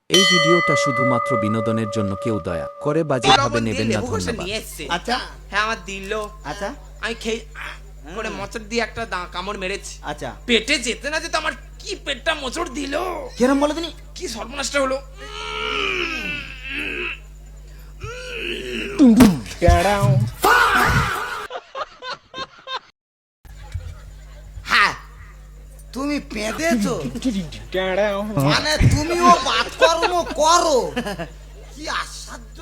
এই ভিডিওটা শুধুমাত্র বিনোদনের জন্য, কেউ দয়া করে বাজেভাবে নেবেন না, ধন্যবাদ। আচ্ছা হ্যাঁ আমার দিল, আচ্ছা আমি খেয়ে করে মোচড় দিয়ে একটা কামড় মেরেছি। আচ্ছা পেটে যেতে না যেতে আমার কি পেটটা মোচড় দিল, কিরম বলো তুমি? কি সর্বনাশটা হলো। হ্যাঁ তুমি পেঁদেছো, মানে তুমিও বাতকর্ম করো, কি আশ্চর্য।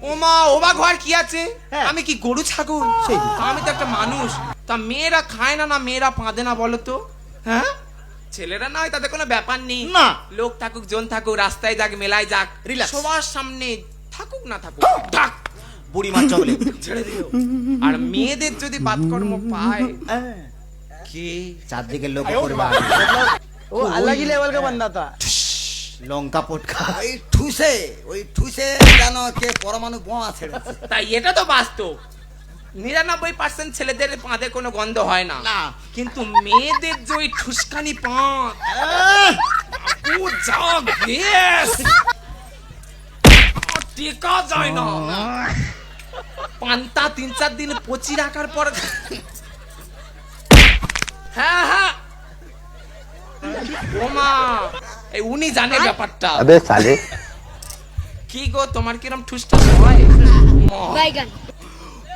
ওমা অবাক হওয়ার কি আছে, হ্যাঁ। আমি কি গরু ছাগল? আমি তো একটা মানুষ। তা মেয়েরা খায় না, না মেয়েরা পাঁদে না বলো তো? হ্যাঁ, ছেলেরা নয় তাদের কোনো ব্যাপার নেই, না। লোক থাকুক জন থাকুক, রাস্তায় যাক মেলায় যাক, Relax. সবার সামনে থাকুক না থাকুক, থাক বুড়ি মাছ চলে ছেড়ে দিও। আর মেয়েদের যদি বাতকর্ম পায়, কে চারদিকে লোক করবা वो अलग ही लेवल का बंदा था। লঙ্কা পটকা ওই ঠুসে জানো কে পরমাণু বোমা ছেড়েছে। তাই এটা তো বাস্তব। 99% ছেলেদের পাঁদের কোনো গন্ধ হয় না, না। কিন্তু মেয়েদের যে ওই ঠুসকানি পাঁদ, ও যা গ্যাস, আর টেকা যায় না। পান্তা 3-4 দিন পচি রাখার পর, হ্যাঁ হ্যাঁ ওমা এই উনি জানে ব্যাপারটা। अबे साले কি গো তোমার কিরম ঠুসটা হয়? বাইগান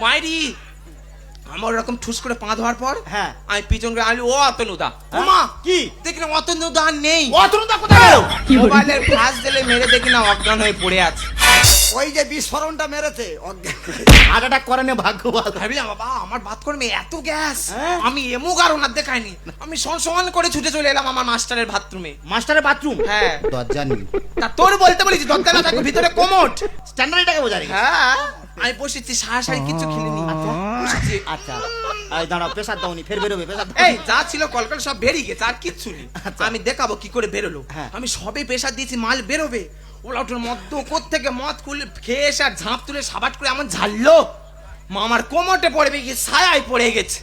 মাইরি আমার ওরকম ঠুস করে পা ধোয়ার পর, হ্যাঁ। আমি পিছন করে আলি, ও অতনুদা, ওমা কি দেখলাম অতনুদা আর নেই। অতনুদা কোথায় গেল? মোবাইলের ফ্ল্যাশ দিলে মেরে দেখি না অজ্ঞান হয়ে পড়ে আছে। ওই যে বিস্ফোরণটা মেরেছে হার্ট অ্যাটাক করে না, ভাগ্য ভালো। ভাবলাম বাবা আমার বাত করবে এত গ্যাস, হ্যাঁ। আমি এমু কারণ আর দেখাইনি। আমি সমান করে ছুটে চলে এলাম আমার মাস্টারের বাথরুমে। মাস্টারের বাথরুম? হ্যাঁ। দরজা নেই, তা তোর বলতে বলেছি দরজা না থাকবে, ভিতরে কোমোট। স্ট্যান্ডার্ড এটাকে বোঝা রে। হ্যাঁ আমি বসেছি, সারাসারি কিছু খেলিনি, বসেছি। আচ্ছা এই দাঁড়াও, প্রেসার দাওনি, ফের বেরোবে প্রেসার এই যা ছিল কলকাতা সব বেরিয়ে গেছে, আর কিচ্ছু নেই। আচ্ছা। আমি দেখাবো কি করে বেরোলো। হ্যাঁ। আমি সবে প্রেসার দিয়েছি, মাল বেরোবে, ওলা ওটার মদ্য কোত্থেকে মদ খুলে খেয়ে এসে আর ঝাঁপ তুলে সাবাট করে এমন ঝাললো, মামার কোমরটে পড়বে গিয়ে ছায়ায় পড়ে গেছে।